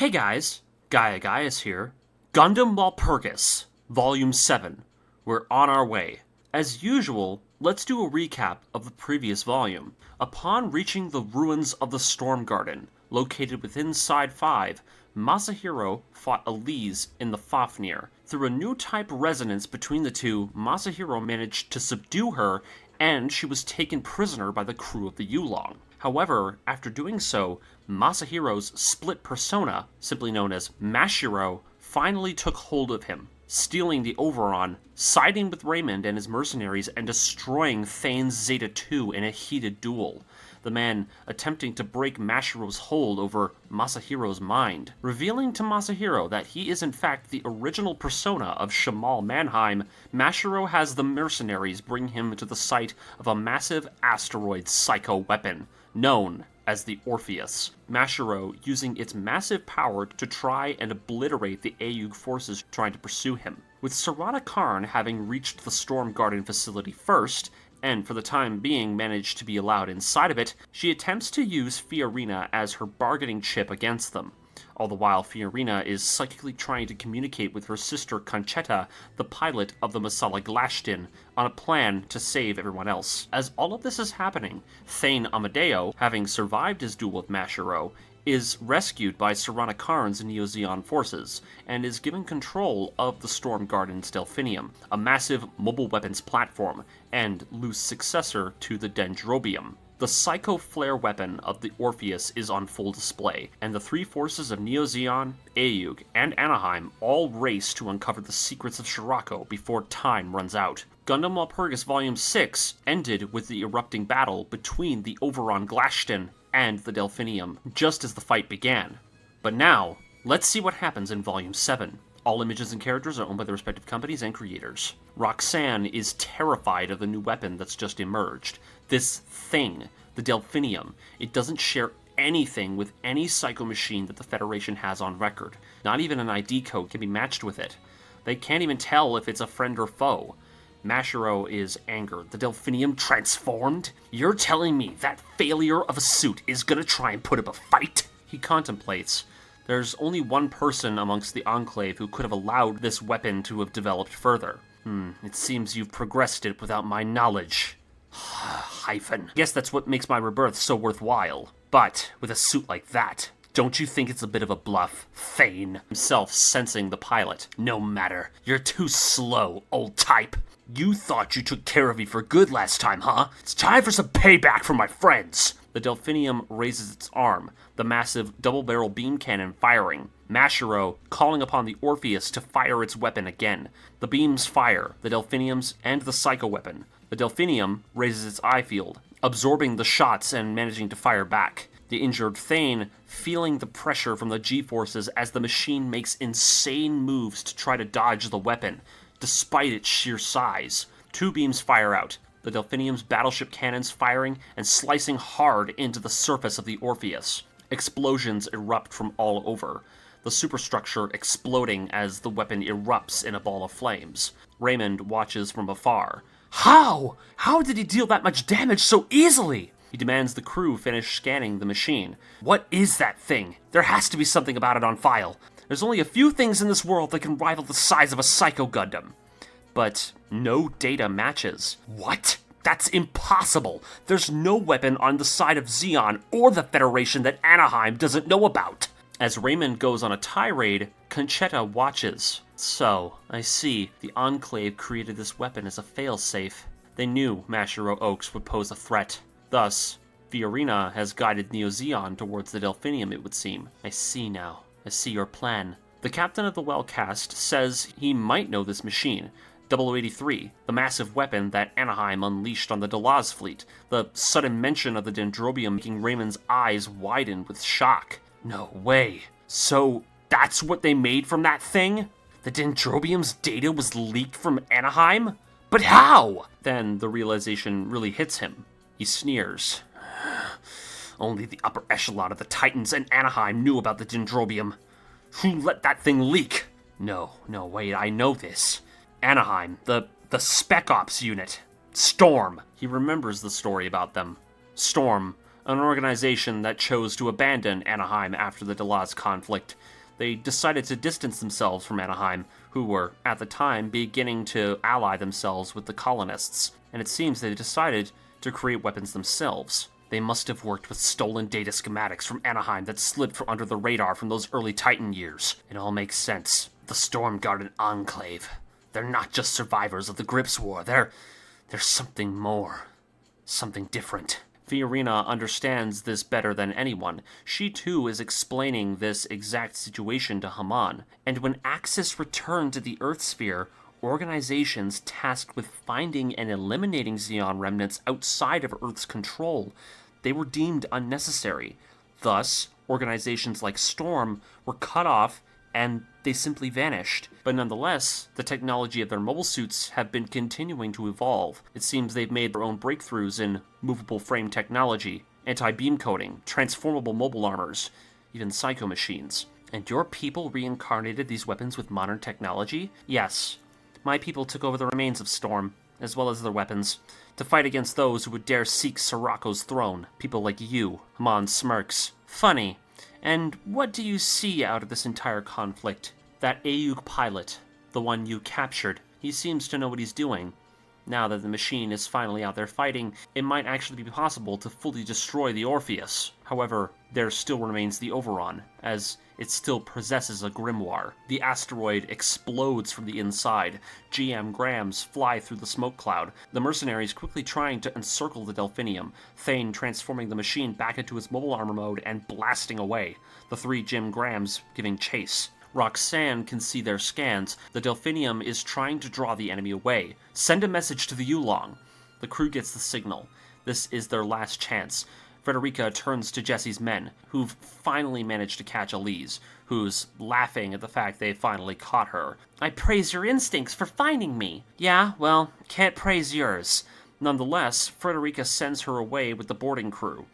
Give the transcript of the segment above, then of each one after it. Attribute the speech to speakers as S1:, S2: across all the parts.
S1: Hey guys, Gaius here. Gundam Walpurgis, Volume 7. We're on our way. As usual, let's do a recap of the previous volume. Upon reaching the ruins of the Storm Garden, located within Side 5, Masahiro fought Elise in the Fafnir. Through a new type resonance between the two, Masahiro managed to subdue her, and she was taken prisoner by the crew of the Yulong. However, after doing so, Masahiro's split persona, simply known as Mashiro, finally took hold of him, stealing the Over.ON, siding with Raymond and his mercenaries, and destroying Thane's Zeta 2 in a heated duel, the man attempting to break Mashiro's hold over Masahiro's mind. Revealing to Masahiro that he is in fact the original persona of Shamal Mannheim, Mashiro has the mercenaries bring him to the site of a massive asteroid psycho weapon, known as the Orpheus. Mashiro using its massive power to try and obliterate the Ayug forces trying to pursue him. With Sarada Karn having reached the Storm Garden facility first, and for the time being managed to be allowed inside of it, she attempts to use Fiorina as her bargaining chip against them. All the while, Fiorina is psychically trying to communicate with her sister Conchetta, the pilot of the Masala Glashtin, on a plan to save everyone else. As all of this is happening, Thane Amadeo, having survived his duel with Mashiro, is rescued by Sarana Karn's Neo-Zeon forces, and is given control of the Storm Garden's Delphinium, a massive mobile weapons platform, and loose successor to the Dendrobium. The Psycho Flare weapon of the Orpheus is on full display, and the three forces of Neo-Zeon, Ayug, and Anaheim all race to uncover the secrets of Scirocco before time runs out. Gundam Walpurgis Volume 6 ended with the erupting battle between the Over.ON Glashtin and the Delphinium, just as the fight began. But now, let's see what happens in Volume 7. All images and characters are owned by their respective companies and creators. Roxanne is terrified of the new weapon that's just emerged. This thing, the Delphinium, it doesn't share anything with any psycho machine that the Federation has on record. Not even an ID code can be matched with it. They can't even tell if it's a friend or foe. Mashiro is angered. The Delphinium transformed? You're telling me that failure of a suit is gonna try and put up a fight? He contemplates. There's only one person amongst the Enclave who could have allowed this weapon to have developed further. It seems you've progressed it without my knowledge. Hyphen. Guess that's what makes my rebirth so worthwhile. But, with a suit like that, don't you think it's a bit of a bluff? Thane, himself sensing the pilot. No matter. You're too slow, old type. You thought you took care of me for good last time, huh? It's time for some payback from my friends. The Delphinium raises its arm, the massive double-barrel beam cannon firing. Mashiro calling upon the Orpheus to fire its weapon again. The beams fire, the Delphinium's and the Psycho weapon. The Delphinium raises its eye field, absorbing the shots and managing to fire back. The injured Thane feeling the pressure from the G-forces as the machine makes insane moves to try to dodge the weapon, despite its sheer size. Two beams fire out, the Delphinium's battleship cannons firing and slicing hard into the surface of the Orpheus. Explosions erupt from all over, the superstructure exploding as the weapon erupts in a ball of flames. Raymond watches from afar. How? How did he deal that much damage so easily? He demands the crew finish scanning the machine. What is that thing? There has to be something about it on file. There's only a few things in this world that can rival the size of a Psycho Gundam. But no data matches. What? That's impossible. There's no weapon on the side of Zeon or the Federation that Anaheim doesn't know about. As Raymond goes on a tirade, Conchetta watches. So, I see, the Enclave created this weapon as a failsafe. They knew Mashiro Oaks would pose a threat. Thus, Fiorina has guided Neo-Zeon towards the Delphinium, it would seem. I see now. I see your plan. The captain of the Wellcast says he might know this machine. 0083, the massive weapon that Anaheim unleashed on the Delaz fleet. The sudden mention of the Dendrobium making Raymond's eyes widen with shock. No way. So, that's what they made from that thing? The Dendrobium's data was leaked from Anaheim? But how? Then the realization really hits him. He sneers. Only the upper echelon of the Titans and Anaheim knew about the Dendrobium. Who let that thing leak? No, wait, I know this. Anaheim, the Spec Ops unit. Storm. He remembers the story about them. Storm, an organization that chose to abandon Anaheim after the Delaz conflict. They decided to distance themselves from Anaheim, who were, at the time, beginning to ally themselves with the colonists, and it seems they decided to create weapons themselves. They must have worked with stolen data schematics from Anaheim that slipped from under the radar from those early Titan years. It all makes sense. The Storm Garden Enclave. They're not just survivors of the Grips War. They're something more. Something different. Fiorina understands this better than anyone. She too is explaining this exact situation to Haman. And when Axis returned to the Earth Sphere, organizations tasked with finding and eliminating Xeon remnants outside of Earth's control, they were deemed unnecessary. Thus, organizations like Storm were cut off and they simply vanished. But nonetheless, the technology of their mobile suits have been continuing to evolve. It seems they've made their own breakthroughs in movable frame technology, anti-beam coating, transformable mobile armors, even psycho machines. And your people reincarnated these weapons with modern technology? Yes. My people took over the remains of Storm, as well as their weapons, to fight against those who would dare seek Scirocco's throne. People like you. Haman smirks. Funny. And what do you see out of this entire conflict? That Ayuk pilot, the one you captured, he seems to know what he's doing. Now that the machine is finally out there fighting, it might actually be possible to fully destroy the Orpheus. However, there still remains the Over.ON, as it still possesses a grimoire. The asteroid explodes from the inside. GM Grams fly through the smoke cloud. The mercenaries quickly trying to encircle the Delphinium, Thane transforming the machine back into its mobile armor mode and blasting away. The three GM Grams giving chase. Roxanne can see their scans. The Delphinium is trying to draw the enemy away. Send a message to the Yulong. The crew gets the signal. This is their last chance. Frederica turns to Jesse's men, who've finally managed to catch Elise, who's laughing at the fact they finally caught her. I praise your instincts for finding me. Yeah, well, can't praise yours. Nonetheless, Frederica sends her away with the boarding crew,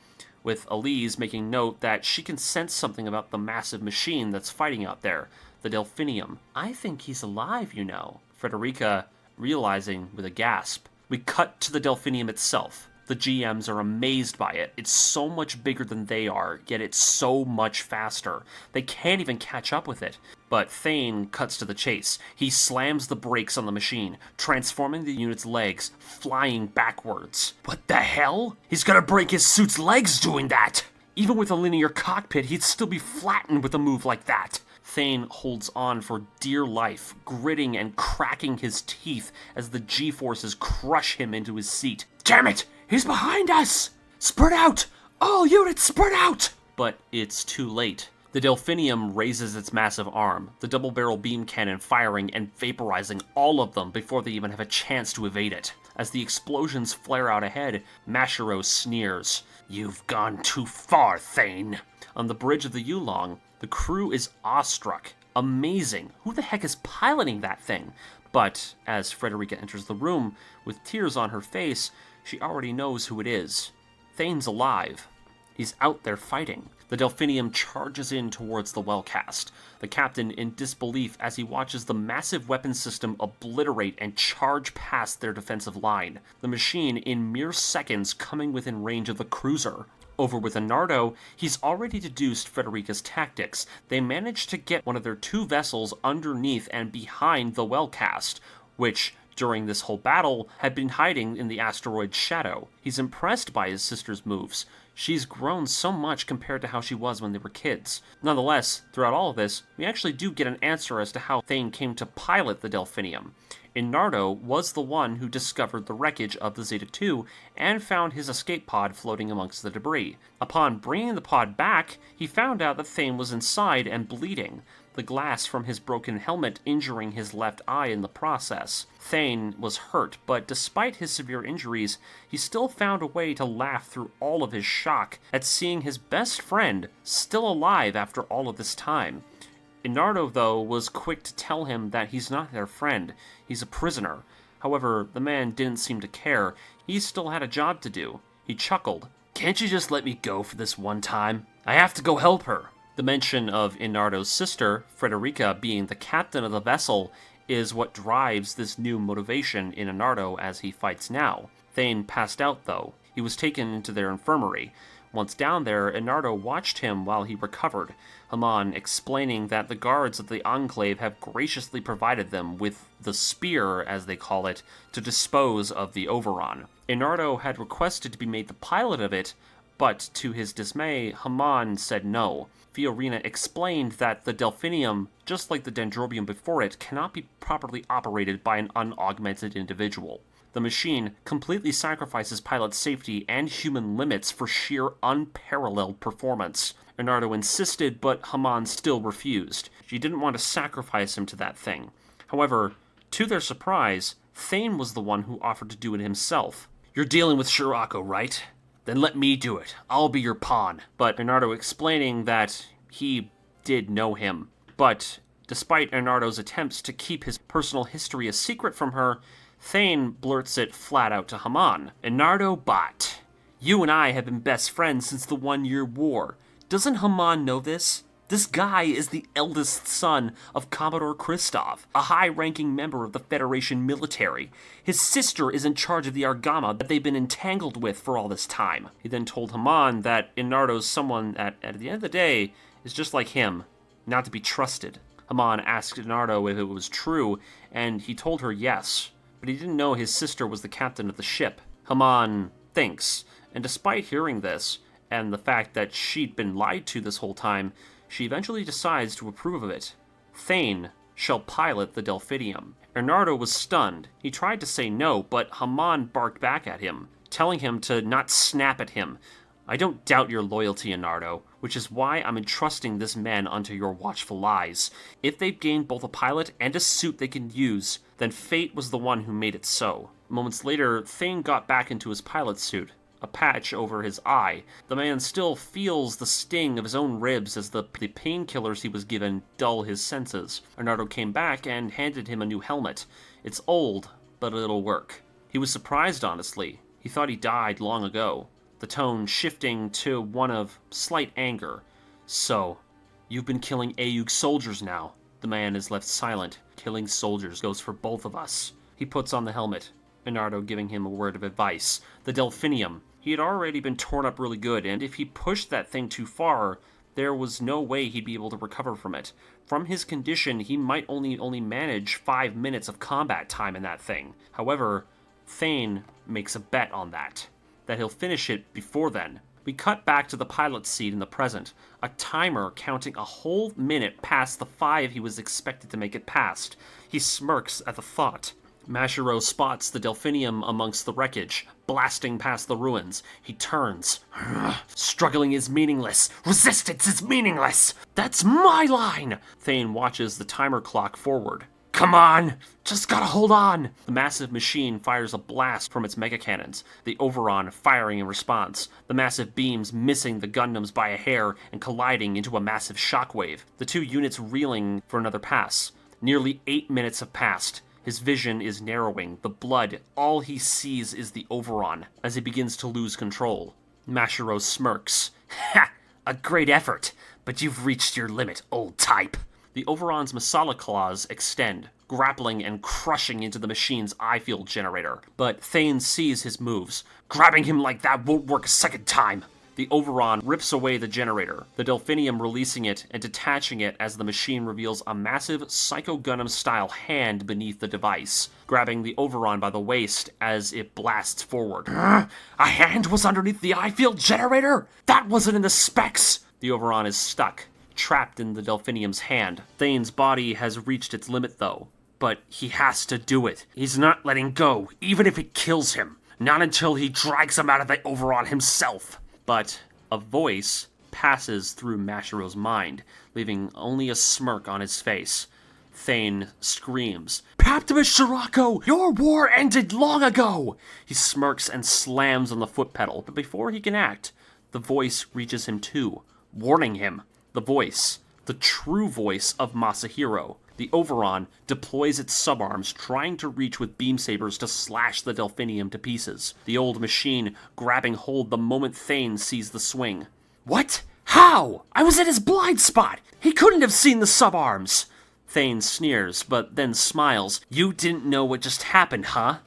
S1: with Elise making note that she can sense something about the massive machine that's fighting out there, the Delphinium. I think he's alive, you know. Frederica realizing with a gasp. We cut to the Delphinium itself. The GMs are amazed by it. It's so much bigger than they are, yet it's so much faster. They can't even catch up with it. But Thane cuts to the chase. He slams the brakes on the machine, transforming the unit's legs, flying backwards. What the hell? He's gonna break his suit's legs doing that! Even with a linear cockpit, he'd still be flattened with a move like that. Thane holds on for dear life, gritting and cracking his teeth as the G-forces crush him into his seat. Damn it! He's behind us! Spurt out! All units spurt out! But it's too late. The Delphinium raises its massive arm, the double-barrel beam cannon firing and vaporizing all of them before they even have a chance to evade it. As the explosions flare out ahead, Mashiro sneers. You've gone too far, Thane. On the bridge of the Yulong, the crew is awestruck. Amazing. Who the heck is piloting that thing? But as Frederica enters the room, with tears on her face, she already knows who it is. Thane's alive. He's out there fighting. The Delphinium charges in towards the Wellcast, the captain in disbelief as he watches the massive weapon system obliterate and charge past their defensive line, the machine in mere seconds coming within range of the cruiser. Over with Inardo, he's already deduced Frederica's tactics. They managed to get one of their two vessels underneath and behind the Wellcast, which, during this whole battle, had been hiding in the asteroid's shadow. He's impressed by his sister's moves. She's grown so much compared to how she was when they were kids. Nonetheless, throughout all of this, we actually do get an answer as to how Thane came to pilot the Delphinium. Inardo was the one who discovered the wreckage of the Zeta 2 and found his escape pod floating amongst the debris. Upon bringing the pod back, he found out that Thane was inside and bleeding, the glass from his broken helmet injuring his left eye in the process. Thane was hurt, but despite his severe injuries, he still found a way to laugh through all of his shock at seeing his best friend still alive after all of this time. Inardo, though, was quick to tell him that he's not their friend, he's a prisoner. However, the man didn't seem to care. He still had a job to do. He chuckled. Can't you just let me go for this one time? I have to go help her. The mention of Inardo's sister, Frederica, being the captain of the vessel is what drives this new motivation in Inardo as he fights now. Thane passed out, though. He was taken into their infirmary, Once down there, Inardo watched him while he recovered, Haman explaining that the guards of the Enclave have graciously provided them with the spear, as they call it, to dispose of the Over.ON. Inardo had requested to be made the pilot of it, but to his dismay, Haman said no. Fiorina explained that the Delphinium, just like the Dendrobium before it, cannot be properly operated by an unaugmented individual. The machine completely sacrifices pilot safety and human limits for sheer unparalleled performance. Inardo insisted, but Haman still refused. She didn't want to sacrifice him to that thing. However, to their surprise, Thane was the one who offered to do it himself. "You're dealing with Scirocco, right? Then let me do it. I'll be your pawn." But Inardo explaining that he did know him. But despite Inardo's attempts to keep his personal history a secret from her, Thane blurts it flat out to Haman. "Inardo Bot, you and I have been best friends since the 1-year war. Doesn't Haman know this? This guy is the eldest son of Commodore Kristoff, a high-ranking member of the Federation military. His sister is in charge of the Argama that they've been entangled with for all this time." He then told Haman that Inardo's someone that, at the end of the day, is just like him, not to be trusted. Haman asked Inardo if it was true, and he told her yes, but he didn't know his sister was the captain of the ship. Haman thinks, and despite hearing this, and the fact that she'd been lied to this whole time, she eventually decides to approve of it. Thane shall pilot the Delphinium. Inardo was stunned. He tried to say no, but Haman barked back at him, telling him to not snap at him. "I don't doubt your loyalty, Inardo, which is why I'm entrusting this man unto your watchful eyes. If they've gained both a pilot and a suit they can use, then fate was the one who made it so." Moments later, Thane got back into his pilot suit, a patch over his eye. The man still feels the sting of his own ribs as the painkillers he was given dull his senses. Inardo came back and handed him a new helmet. It's old, but it'll work. He was surprised, honestly. He thought he died long ago, the tone shifting to one of slight anger. "So, you've been killing Ayug soldiers now." The man is left silent. "Killing soldiers goes for both of us." He puts on the helmet, Inardo giving him a word of advice. The Delphinium. He had already been torn up really good, and if he pushed that thing too far, there was no way he'd be able to recover from it. From his condition, he might only manage 5 minutes of combat time in that thing. However, Thane makes a bet on that he'll finish it before then. We cut back to the pilot's seat in the present, a timer counting a whole minute past the 5 he was expected to make it past. He smirks at the thought. Mashiro spots the Delphinium amongst the wreckage, blasting past the ruins. He turns. "Struggling is meaningless. Resistance is meaningless. That's my line!" Thane watches the timer clock forward. "Come on! Just gotta hold on!" The massive machine fires a blast from its megacannons, the Over.ON firing in response, the massive beams missing the Gundams by a hair and colliding into a massive shockwave, the 2 units reeling for another pass. Nearly 8 minutes have passed. His vision is narrowing, the blood, all he sees is the Over.ON as he begins to lose control. Mashiro smirks. "Ha! A great effort, but you've reached your limit, old type." The Over.ON's Masala claws extend, grappling and crushing into the machine's eye field generator. But Thane sees his moves. "Grabbing him like that won't work a second time." The Over.ON rips away the generator, the Delphinium releasing it and detaching it as the machine reveals a massive Psycho Gundam-style hand beneath the device, grabbing the Over.ON by the waist as it blasts forward. "A hand was underneath the eye field generator? That wasn't in the specs!" The Over.ON is stuck, trapped in the Delphinium's hand. Thane's body has reached its limit, though. But he has to do it. He's not letting go, even if it kills him. Not until he drags him out of the Over.ON himself. But a voice passes through Mashiro's mind, leaving only a smirk on his face. Thane screams, "Paptimus Scirocco! Your war ended long ago!" He smirks and slams on the foot pedal, but before he can act, the voice reaches him too, warning him. The voice, the true voice of Masahiro. The Over.ON deploys its subarms, trying to reach with beam sabers to slash the Delphinium to pieces. The old machine grabbing hold the moment Thane sees the swing. "What? How? I was in his blind spot! He couldn't have seen the subarms!" Thane sneers, but then smiles. "You didn't know what just happened, huh?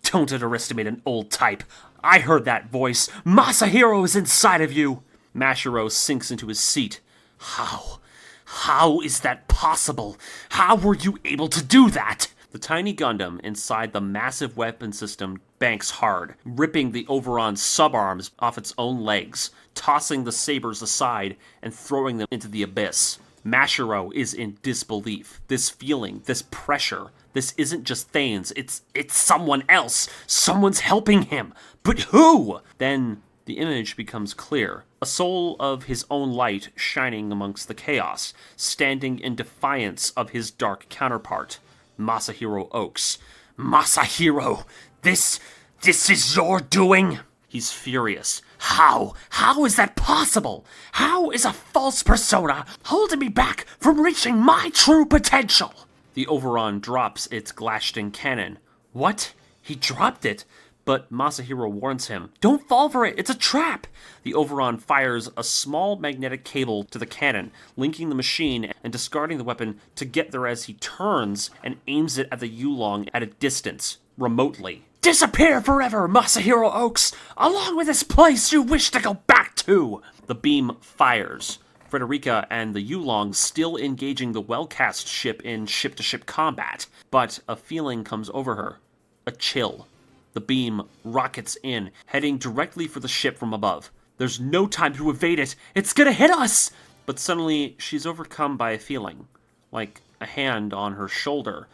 S1: Don't underestimate an old type. I heard that voice. Masahiro is inside of you. Mashiro sinks into his seat. How? How is that possible? How were you able to do that? The tiny Gundam inside the massive weapon system banks hard, ripping the Over.ON subarms off its own legs, tossing the sabers aside and throwing them into the abyss. Mashiro is in disbelief. This feeling, this pressure, this isn't just Thane's, it's someone else. Someone's helping him. But who? Then the image becomes clear. A soul of his own light shining amongst the chaos, standing in defiance of his dark counterpart, Masahiro Oaks. Masahiro! This is your doing? He's furious. How? How is that possible? How is a false persona holding me back from reaching my true potential? The Over.ON drops its Glashton cannon. What? He dropped it? But Masahiro warns him, don't fall for it, it's a trap! The Over.ON fires a small magnetic cable to the cannon, linking the machine and discarding the weapon to get there as he turns and aims it at the Yulong at a distance, remotely. Disappear forever, Masahiro Oaks, along with this place you wish to go back to! The beam fires. Frederica and the Yulong still engaging the well-cast ship in ship-to-ship combat, but a feeling comes over her. A chill. The beam rockets in, heading directly for the ship from above. There's no time to evade it! It's gonna hit us! But suddenly, she's overcome by a feeling, like a hand on her shoulder,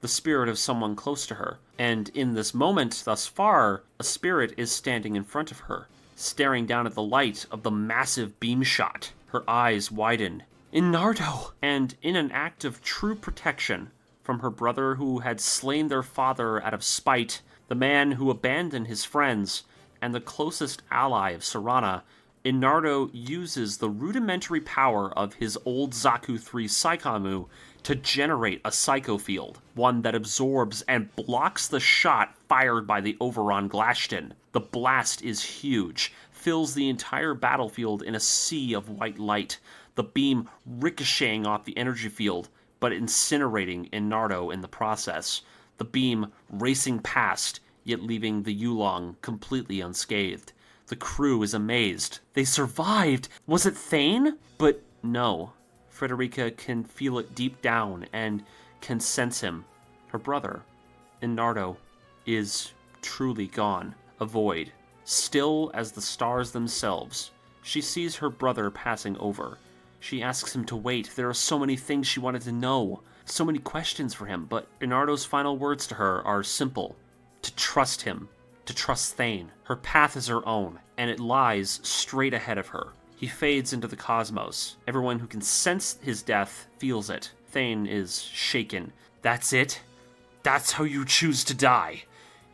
S1: the spirit of someone close to her. And in this moment, thus far, a spirit is standing in front of her, staring down at the light of the massive beam shot. Her eyes widen. Inardo! And in an act of true protection from her brother who had slain their father out of spite, the man who abandoned his friends, and the closest ally of Sarana, Inardo uses the rudimentary power of his old Zaku 3 Psychomu to generate a psycho field, one that absorbs and blocks the shot fired by the Over.ON Glashton. The blast is huge, fills the entire battlefield in a sea of white light, the beam ricocheting off the energy field, but incinerating Inardo in the process. The beam racing past, yet leaving the Yulong completely unscathed. The crew is amazed. They survived! Was it Thane? But no. Frederica can feel it deep down and can sense him. Her brother, Inardo, is truly gone. A void. Still as the stars themselves. She sees her brother passing over. She asks him to wait. There are so many things she wanted to know. So many questions for him, but Inardo's final words to her are simple. To trust him. To trust Thane. Her path is her own, and it lies straight ahead of her. He fades into the cosmos. Everyone who can sense his death feels it. Thane is shaken. That's it? That's how you choose to die?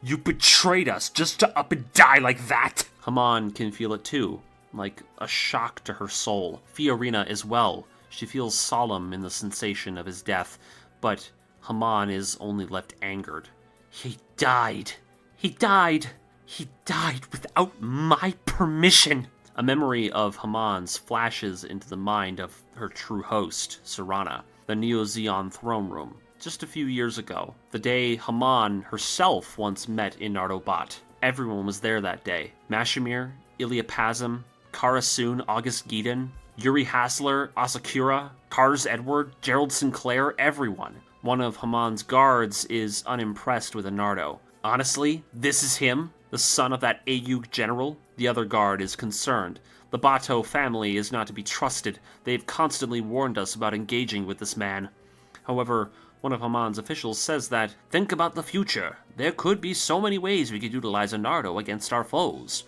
S1: You betrayed us just to up and die like that? Haman can feel it too, like a shock to her soul. Fiorina as well. She feels solemn in the sensation of his death, but Haman is only left angered. He died. He died. He died without my permission. A memory of Haman's flashes into the mind of her true host, Sarana, the Neo-Zeon throne room. Just a few years ago, the day Haman herself once met Inardo Bot. Everyone was there that day. Mashimir, Iliapazim, Karasun, August Gieden, Yuri Hassler, Asakura, Cars Edward, Gerald Sinclair, everyone. One of Haman's guards is unimpressed with Inardo. Honestly, this is him, the son of that Ayug general? The other guard is concerned. The Bato family is not to be trusted. They've constantly warned us about engaging with this man. However, one of Haman's officials says that, think about the future. There could be so many ways we could utilize Inardo against our foes.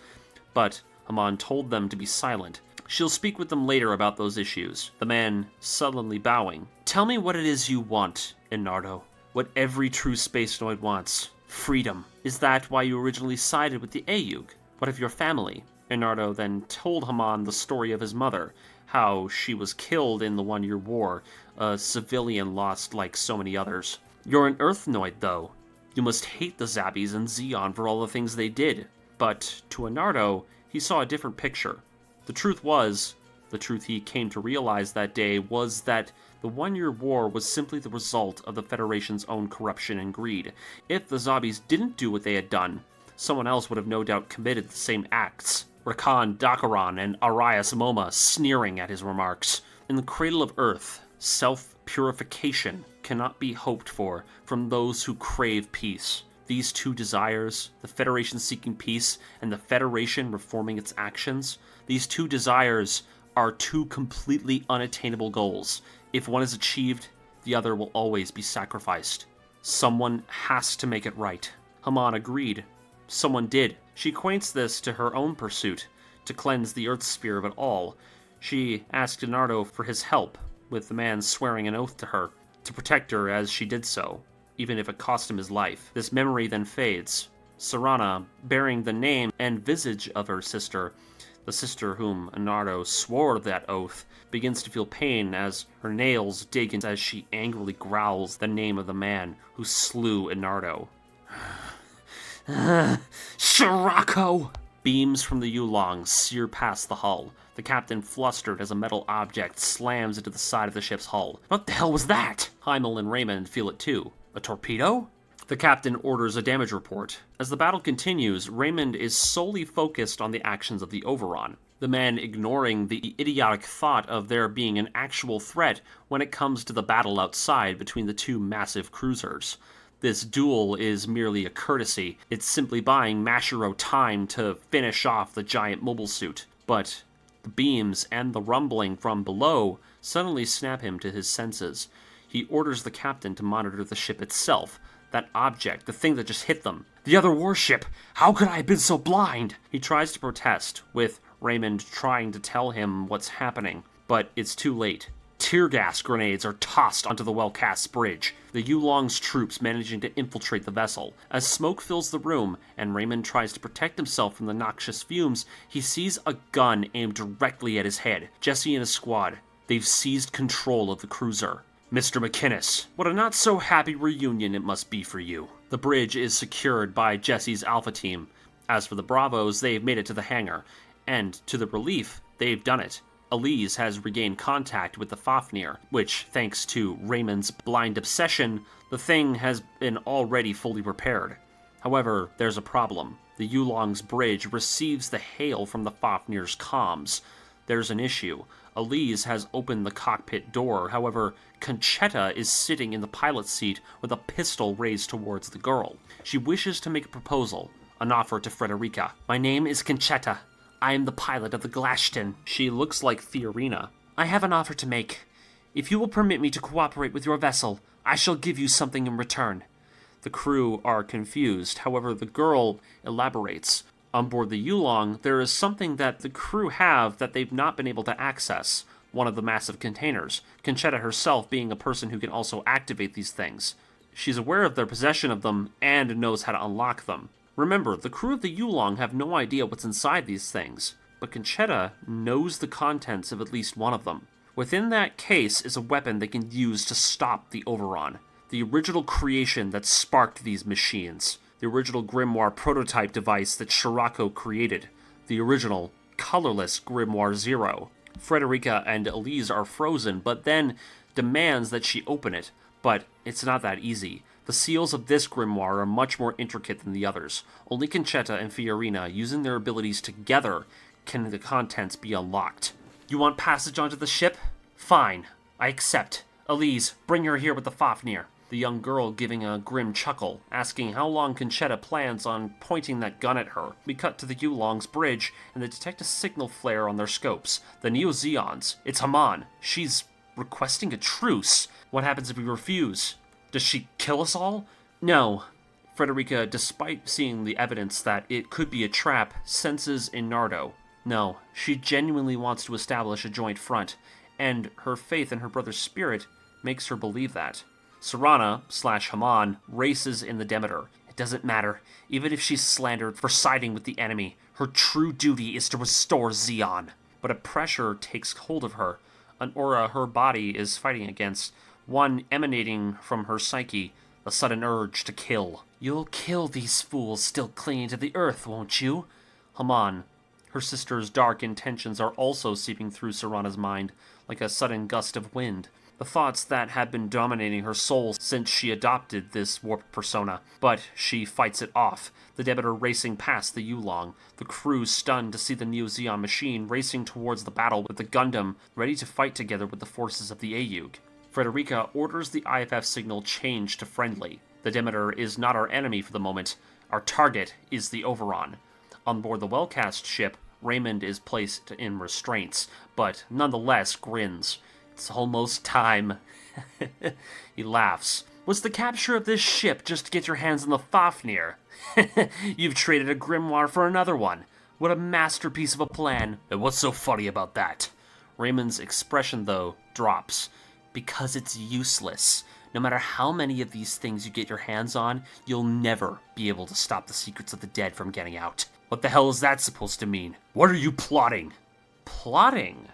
S1: But Haman told them to be silent. She'll speak with them later about those issues. The man sullenly bowing. Tell me what it is you want, Inardo. What every true space noid wants. Freedom. Is that why you originally sided with the Ayug? What of your family? Inardo then told Haman the story of his mother, how she was killed in the One-Year War, a civilian lost like so many others. You're an Earthnoid, though. You must hate the Zabbies and Zeon for all the things they did. But to Inardo, he saw a different picture. The truth he came to realize that day was that the One-Year War was simply the result of the Federation's own corruption and greed. If the Zabbies didn't do what they had done, Someone else would have no doubt committed the same acts. Rakan Dakaran and Arias Moma sneering at his remarks. In the cradle of earth, self-purification cannot be hoped for from those who crave peace. These two desires, the Federation seeking peace and the Federation reforming its actions, these two desires are two completely unattainable goals. If one is achieved, the other will always be sacrificed. Someone has to make it right. Haman agreed. Someone did. She equates this to her own pursuit, to cleanse the Earth sphere of it all. She asked Leonardo for his help, with the man swearing an oath to her, to protect her as she did so, even if it cost him his life. This memory then fades. Serana, bearing the name and visage of her sister, the sister whom Leonardo swore that oath, begins to feel pain as her nails dig in as she angrily growls the name of the man who slew Leonardo. Scirocco! Beams from the Yulong sear past the hull. The captain flustered as a metal object slams into the side of the ship's hull. What the hell was that? Heimel and Raymond feel it too. A torpedo? The captain orders a damage report. As the battle continues, Raymond is solely focused on the actions of the Over.ON, the man ignoring the idiotic thought of there being an actual threat when it comes to the battle outside between the two massive cruisers. This duel is merely a courtesy. It's simply buying Mashiro time to finish off the giant mobile suit. But the beams and the rumbling from below suddenly snap him to his senses. He orders the captain to monitor the ship itself. That object, the thing that just hit them. The other warship! How could I have been so blind? He tries to protest, with Raymond trying to tell him what's happening. But it's too late. Tear gas grenades are tossed onto the well-cast bridge, the Yulong's troops managing to infiltrate the vessel. As smoke fills the room, and Raymond tries to protect himself from the noxious fumes, he sees a gun aimed directly at his head. Jesse and his squad, they've seized control of the cruiser. Mr. McInnes, what a not-so-happy reunion it must be for you. The bridge is secured by Jesse's Alpha team. As for the Bravos, they've made it to the hangar. And, to the relief, they've done it. Elise has regained contact with the Fafnir, which, thanks to Raymond's blind obsession, the thing has been already fully repaired. However, there's a problem. The Yulong's bridge receives the hail from the Fafnir's comms. There's an issue. Elise has opened the cockpit door, however, Conchetta is sitting in the pilot's seat with a pistol raised towards the girl. She wishes to make a proposal, an offer to Frederica. My name is Conchetta. I am the pilot of the Glashton. She looks like Fiorina. I have an offer to make. If you will permit me to cooperate with your vessel, I shall give you something in return. The crew are confused, however, the girl elaborates. On board the Yulong, there is something that the crew have that they've not been able to access, one of the massive containers, Conchetta herself being a person who can also activate these things. She's aware of their possession of them and knows how to unlock them. Remember, the crew of the Yulong have no idea what's inside these things, but Conchetta knows the contents of at least one of them. Within that case is a weapon they can use to stop the Over.ON, the original creation that sparked these machines. The original grimoire prototype device that Scirocco created. The original, colorless Grimoire Zero. Frederica and Elise are frozen, but then demands that she open it. But it's not that easy. The seals of this grimoire are much more intricate than the others. Only Conchetta and Fiorina, using their abilities together, can the contents be unlocked. You want passage onto the ship? Fine. I accept. Elise, bring her here with the Fafnir. The young girl giving a grim chuckle, asking how long Conchetta plans on pointing that gun at her. We cut to the Yulong's bridge, and they detect a signal flare on their scopes. The Neo-Zeons. It's Haman. She's requesting a truce. What happens if we refuse? Does she kill us all? No. Frederica, despite seeing the evidence that it could be a trap, senses Leonardo. No, she genuinely wants to establish a joint front, and her faith in her brother's spirit makes her believe that. Serana/Haman races in the Demeter. It doesn't matter. Even if she's slandered for siding with the enemy, her true duty is to restore Zeon. But a pressure takes hold of her, an aura her body is fighting against, one emanating from her psyche, a sudden urge to kill. You'll kill these fools still clinging to the earth, won't you? Haman. Her sister's dark intentions are also seeping through Serana's mind, like a sudden gust of wind. the thoughts that had been dominating her soul since she adopted this warped persona. But she fights it off, the Demeter racing past the Yulong, the crew stunned to see the Neo Zeon machine racing towards the battle with the Gundam, ready to fight together with the forces of the Ayug. Frederica orders the IFF signal change to friendly. The Demeter is not our enemy for the moment. Our target is the Over.ON. On board the well-cast ship, Raymond is placed in restraints, but nonetheless grins. It's almost time. He laughs. Was the capture of this ship just to get your hands on the Fafnir? You've traded a grimoire for another one. What a masterpiece of a plan. And what's so funny about that? Raymond's expression, though, drops. Because it's useless. No matter how many of these things you get your hands on, you'll never be able to stop the secrets of the dead from getting out. What the hell is that supposed to mean? What are you plotting? Plotting?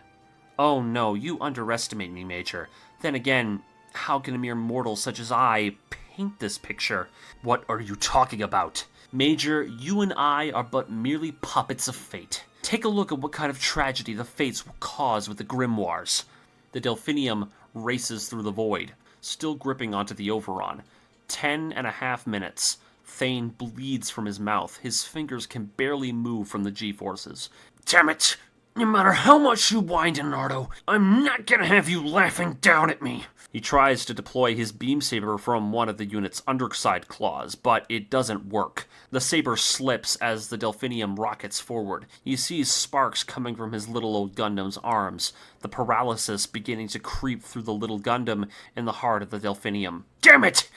S1: Oh no, you underestimate me, Major. Then again, how can a mere mortal such as I paint this picture? What are you talking about? Major, you and I are but merely puppets of fate. Take a look at what kind of tragedy the fates will cause with the grimoires. The Delphinium races through the void, still gripping onto the Over.ON. 10.5 minutes. Thane bleeds from his mouth. His fingers can barely move from the G-forces. Damn it! No matter how much you whine, Nardo, I'm not gonna have you laughing down at me. He tries to deploy his beam saber from one of the unit's underside claws, but it doesn't work. The saber slips as the Delphinium rockets forward. He sees sparks coming from his little old Gundam's arms, the paralysis beginning to creep through the little Gundam in the heart of the Delphinium. Damn it!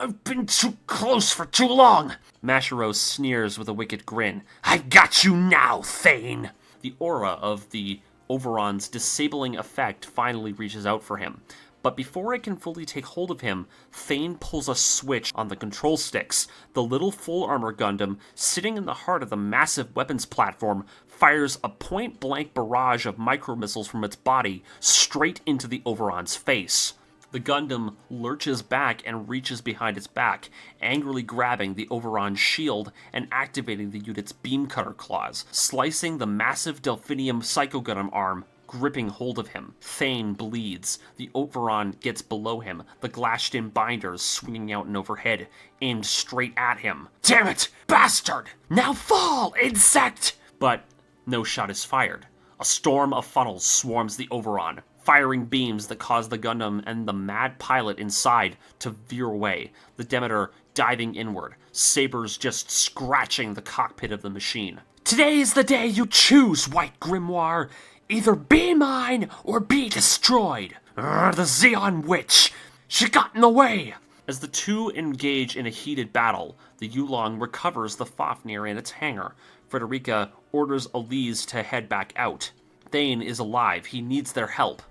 S1: I've been too close for too long! Mashiro sneers with a wicked grin. I got you now, Thane! The aura of the Over.ON's disabling effect finally reaches out for him. But before it can fully take hold of him, Thane pulls a switch on the control sticks. The little full-armor Gundam, sitting in the heart of the massive weapons platform, fires a point-blank barrage of micro-missiles from its body straight into the Over.ON's face. The Gundam lurches back and reaches behind its back, angrily grabbing the Over.ON's shield and activating the unit's beam cutter claws, slicing the massive Delphinium Psycho Gundam arm, gripping hold of him. Thane bleeds. The Over.ON gets below him, the glashed-in binders swinging out and overhead, aimed straight at him. Damn it! Bastard! Now fall, insect! But no shot is fired. A storm of funnels swarms the Over.ON, firing beams that cause the Gundam and the mad pilot inside to veer away, the Demeter diving inward, sabers just scratching the cockpit of the machine. Today is the day you choose, White Grimoire! Either be mine or be destroyed! The Zeon Witch! She got in the way! As the two engage in a heated battle, the Yulong recovers the Fafnir in its hangar. Frederica orders Elise to head back out. Thane is alive. He needs their help.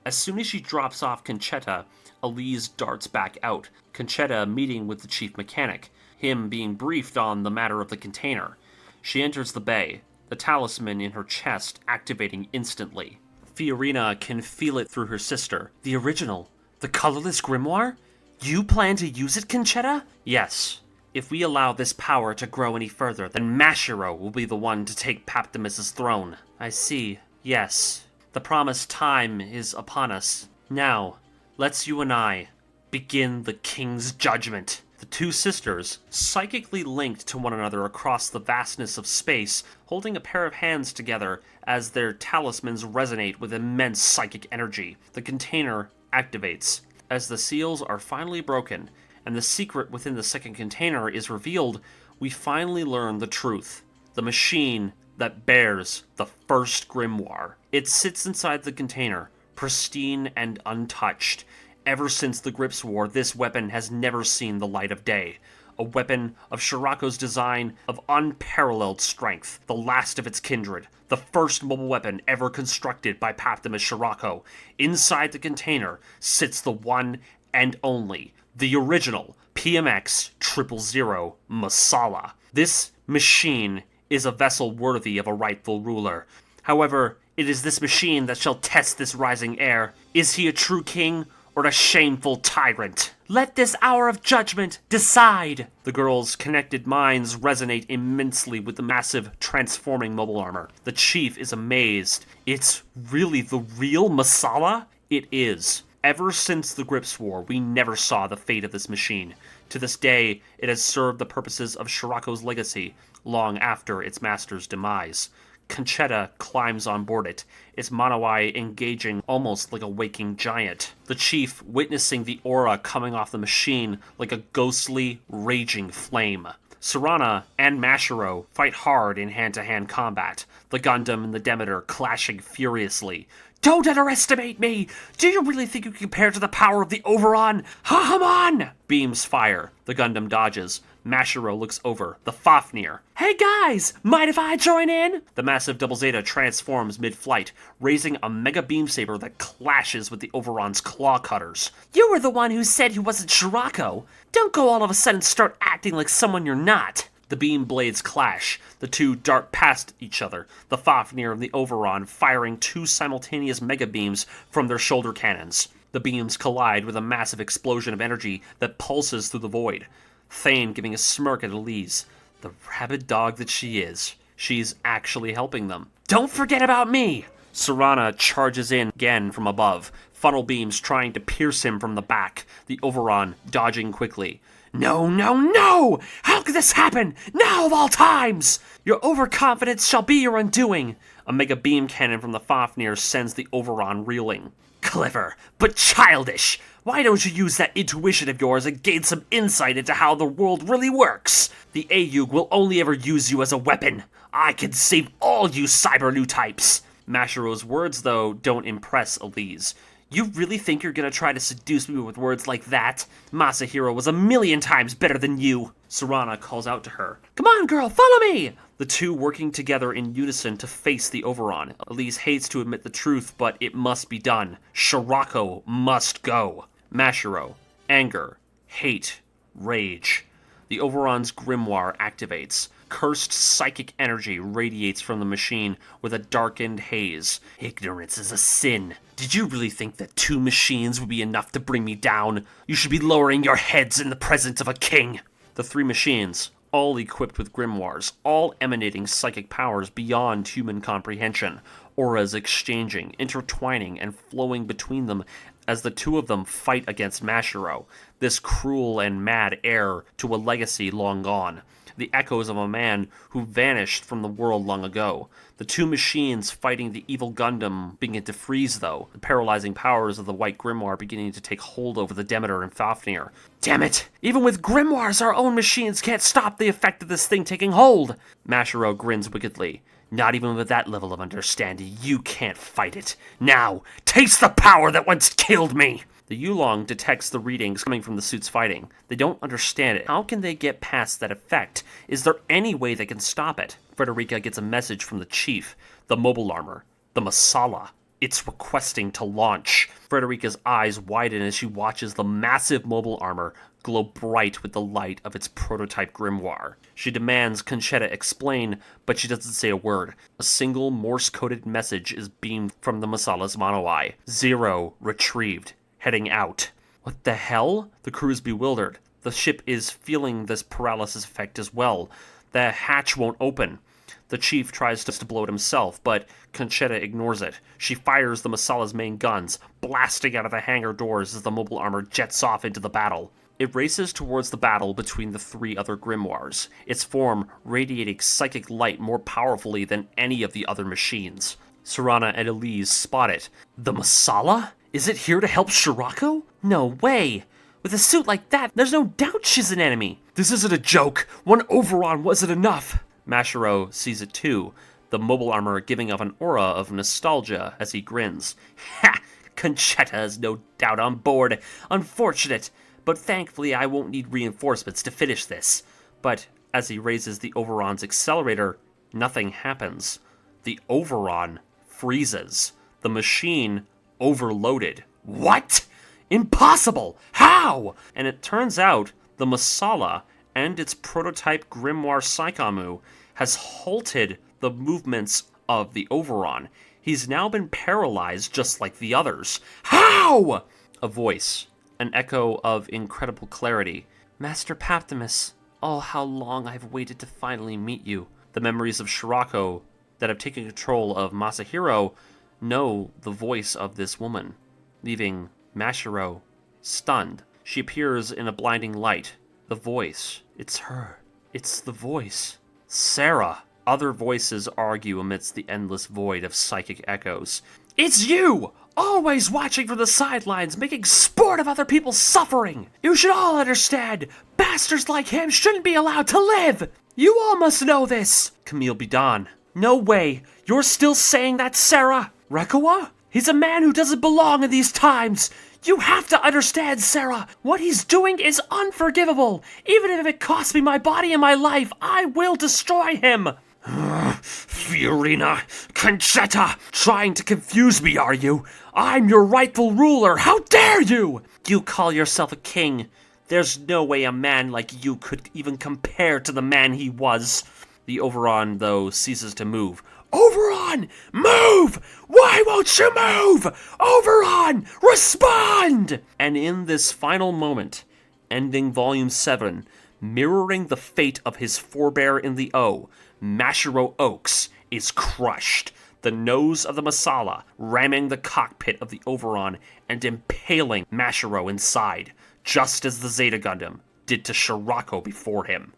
S1: As soon as she drops off Conchetta, Elise darts back out, Conchetta meeting with the chief mechanic, him being briefed on the matter of the container. She enters the bay, the talisman in her chest activating instantly. Fiorina can feel it through her sister. The original? The colorless grimoire? You plan to use it, Conchetta? Yes. If we allow this power to grow any further, then Mashiro will be the one to take Paptimus's throne. I see. Yes. The promised time is upon us. Now, let's you and I begin the King's judgment. The two sisters, psychically linked to one another across the vastness of space, holding a pair of hands together as their talismans resonate with immense psychic energy. The container activates. As the seals are finally broken, and the secret within the second container is revealed, we finally learn the truth. The machine that bears the first grimoire. It sits inside the container, pristine and untouched. Ever since the Grips War, this weapon has never seen the light of day. A weapon of Scirocco's design of unparalleled strength, the last of its kindred, the first mobile weapon ever constructed by Paptimus Scirocco. Inside the container sits the one and only, the original PMX 000 Masala. This machine is a vessel worthy of a rightful ruler. However, it is this machine that shall test this rising heir. Is he a true king or a shameful tyrant? Let this hour of judgment decide! The girls' connected minds resonate immensely with the massive, transforming mobile armor. The chief is amazed. It's really the real Masala? It is. Ever since the Grips War, we never saw the fate of this machine. To this day, it has served the purposes of Scirocco's legacy, long after its master's demise. Conchetta climbs on board it, its Manawai engaging almost like a waking giant. The chief witnessing the aura coming off the machine like a ghostly, raging flame. Serana and Mashiro fight hard in hand-to-hand combat, the Gundam and the Demeter clashing furiously. Don't underestimate me! Do you really think you can compare to the power of the Over.ON? Ha-ha-mon! Beams fire. The Gundam dodges. Mashiro looks over. The Fafnir. Hey guys! Mind if I join in? The massive Double Zeta transforms mid-flight, raising a mega beam saber that clashes with the Over.ON's claw cutters. You were the one who said he wasn't Scirocco. Don't go all of a sudden start acting like someone you're not. The beam blades clash. The two dart past each other, the Fafnir and the Over.ON firing two simultaneous mega beams from their shoulder cannons. The beams collide with a massive explosion of energy that pulses through the void. Thane giving a smirk at Elise. The rabid dog that she is. She's actually helping them. Don't forget about me! Serana charges in again from above, funnel beams trying to pierce him from the back, the Over.ON dodging quickly. No, no, no! How could this happen? Now of all times! Your overconfidence shall be your undoing! A mega beam cannon from the Fafnir sends the Over.ON reeling. Clever, but childish! Why don't you use that intuition of yours and gain some insight into how the world really works? The AUG will only ever use you as a weapon. I can save all you cyber newtypes! Mashiro's words, though, don't impress Elise. You really think you're gonna try to seduce me with words like that? Masahiro was 1,000,000 times better than you! Serana calls out to her. Come on, girl, follow me! The two working together in unison to face the Over.ON. Elise hates to admit the truth, but it must be done. Scirocco must go. Mashiro. Anger. Hate. Rage. The Over.ON's grimoire activates. Cursed psychic energy radiates from the machine with a darkened haze. Ignorance is a sin. Did you really think that 2 machines would be enough to bring me down? You should be lowering your heads in the presence of a king. The 3 machines, all equipped with grimoires, all emanating psychic powers beyond human comprehension, auras exchanging, intertwining, and flowing between them as the 2 of them fight against Mashiro, this cruel and mad heir to a legacy long gone. The echoes of a man who vanished from the world long ago. The 2 machines fighting the evil Gundam begin to freeze, though, the paralyzing powers of the White Grimoire beginning to take hold over the Demeter and Fafnir. Damn it! Even with grimoires, our own machines can't stop the effect of this thing taking hold! Mashiro grins wickedly. Not even with that level of understanding, you can't fight it. Now, taste the power that once killed me! The Yulong detects the readings coming from the suits fighting. They don't understand it. How can they get past that effect? Is there any way they can stop it? Frederica gets a message from the chief. The mobile armor. The Masala. It's requesting to launch. Frederica's eyes widen as she watches the massive mobile armor glow bright with the light of its prototype grimoire. She demands Conchetta explain, but she doesn't say a word. A single Morse-coded message is beamed from the Masala's Manawai. 0 retrieved. Heading out. What the hell? The crew is bewildered. The ship is feeling this paralysis effect as well. The hatch won't open. The chief tries to blow it himself, but Conchetta ignores it. She fires the Masala's main guns, blasting out of the hangar doors as the mobile armor jets off into the battle. It races towards the battle between the 3 other grimoires, its form radiating psychic light more powerfully than any of the other machines. Serana and Elise spot it. The Masala? Is it here to help Scirocco? No way! With a suit like that, there's no doubt she's an enemy! This isn't a joke! One Over.ON wasn't enough! Mashiro sees it too, the mobile armor giving off an aura of nostalgia as he grins. Ha! Conchetta is no doubt on board. Unfortunate, but thankfully I won't need reinforcements to finish this. But as he raises the Over.ON's accelerator, nothing happens. The Over.ON freezes. The machine overloaded. What? Impossible! How? And it turns out the Masala and its prototype grimoire Psychomu has halted the movements of the Over.ON. He's now been paralyzed just like the others. How? A voice, an echo of incredible clarity. Master Paptimus, oh, how long I've waited to finally meet you. The memories of Scirocco that have taken control of Masahiro know the voice of this woman, leaving Mashiro, stunned. She appears in a blinding light. The voice. It's her. It's the voice. Sarah. Other voices argue amidst the endless void of psychic echoes. It's you! Always watching from the sidelines, making sport of other people's suffering! You should all understand, bastards like him shouldn't be allowed to live! You all must know this! Camille Bidon. No way! You're still saying that, Sarah? Rekoa? He's a man who doesn't belong in these times! You have to understand, Sarah! What he's doing is unforgivable! Even if it costs me my body and my life, I will destroy him! Fiorina, Conchetta, trying to confuse me, are you? I'm your rightful ruler, how dare you! You call yourself a king. There's no way a man like you could even compare to the man he was. The Over.ON, though, ceases to move. Over.ON! Move! Why won't you move? Over.ON! Respond! And in this final moment, ending Volume 7, mirroring the fate of his forebear in the O, Mashiro Oaks is crushed, the nose of the Masala ramming the cockpit of the Over.ON and impaling Mashiro inside, just as the Zeta Gundam did to Scirocco before him.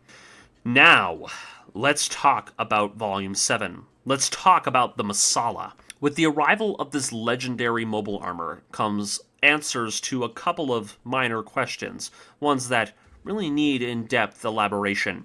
S1: Now, let's talk about Volume 7. Let's talk about the Masala. With the arrival of this legendary mobile armor comes answers to a couple of minor questions, ones that really need in-depth elaboration.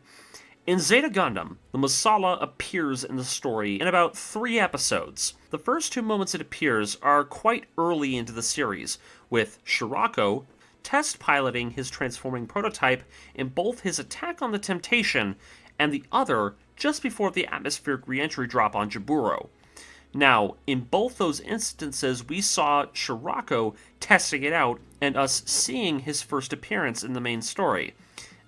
S1: In Zeta Gundam, the Masala appears in the story in about 3 episodes. The first 2 moments it appears are quite early into the series, with Scirocco test piloting his transforming prototype in both his attack on the Temptation and the other just before the atmospheric re-entry drop on Jaburo. Now, in both those instances, we saw Scirocco testing it out and us seeing his first appearance in the main story.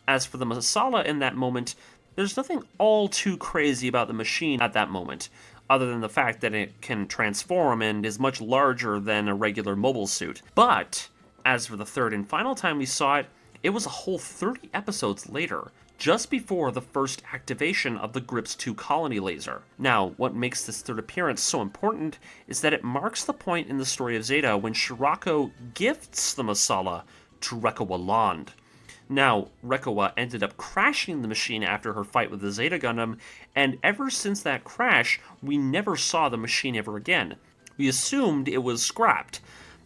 S1: As for the Masala in that moment, there's nothing all too crazy about the machine at that moment, other than the fact that it can transform and is much larger than a regular mobile suit. But, as for the third and final time we saw it, it was a whole 30 episodes later, just before the first activation of the Grips 2 colony laser. Now, what makes this third appearance so important is that it marks the point in the story of Zeta when Scirocco gifts the Masala to Rekoa Land. Now, Rekoa ended up crashing the machine after her fight with the Zeta Gundam, and ever since that crash, we never saw the machine ever again. We assumed it was scrapped,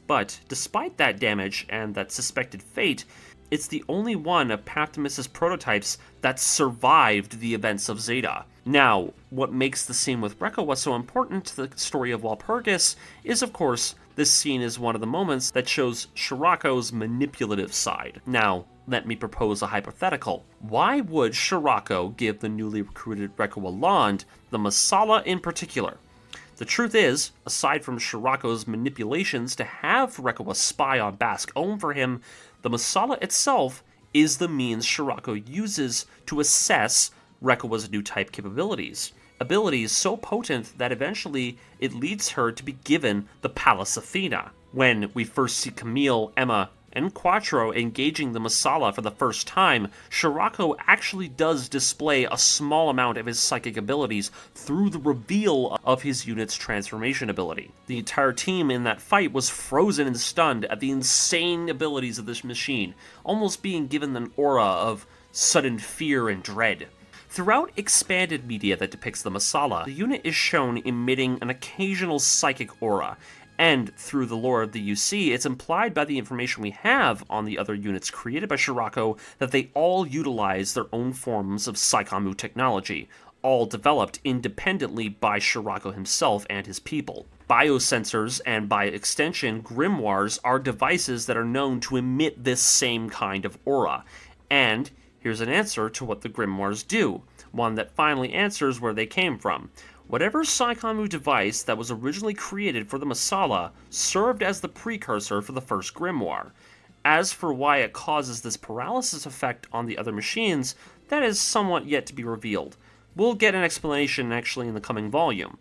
S1: but despite that damage and that suspected fate, it's the only one of Paptimus's prototypes that survived the events of Zeta. Now, what makes the scene with Rekoa so important to the story of Walpurgis is, of course, this scene is one of the moments that shows Scirocco's manipulative side. Now, let me propose a hypothetical. Why would Scirocco give the newly recruited Rekoa Land the Masala in particular? The truth is, aside from Scirocco's manipulations to have Rekoa spy on Basque-Ohm for him, the Masala itself is the means Scirocco uses to assess Rekoa's new type capabilities. Abilities so potent that eventually it leads her to be given the Pallas Athena. When we first see Camille, Emma, and Quattro engaging the Masala for the first time, Scirocco actually does display a small amount of his psychic abilities through the reveal of his unit's transformation ability. The entire team in that fight was frozen and stunned at the insane abilities of this machine, almost being given an aura of sudden fear and dread. Throughout expanded media that depicts the Masala, the unit is shown emitting an occasional psychic aura, and through the lore of the UC, it's implied by the information we have on the other units created by Scirocco that they all utilize their own forms of Psychomu technology, all developed independently by Scirocco himself and his people. Biosensors, and by extension, grimoires, are devices that are known to emit this same kind of aura. And here's an answer to what the grimoires do, one that finally answers where they came from. Whatever Psychomu device that was originally created for the Masala served as the precursor for the first grimoire. As for why it causes this paralysis effect on the other machines, that is somewhat yet to be revealed. We'll get an explanation actually in the coming volume.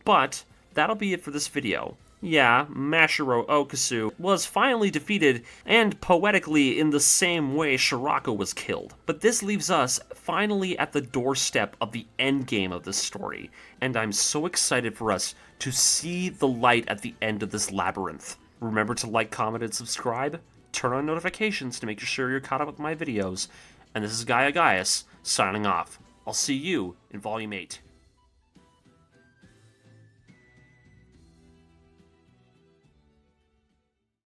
S1: But that'll be it for this video. Yeah, Mashiro Okasu was finally defeated, and poetically in the same way Scirocco was killed. But this leaves us finally at the doorstep of the endgame of this story, and I'm so excited for us to see the light at the end of this labyrinth. Remember to like, comment, and subscribe. Turn on notifications to make sure you're caught up with my videos. And this is Gaia Gaius, signing off. I'll see you in Volume 8.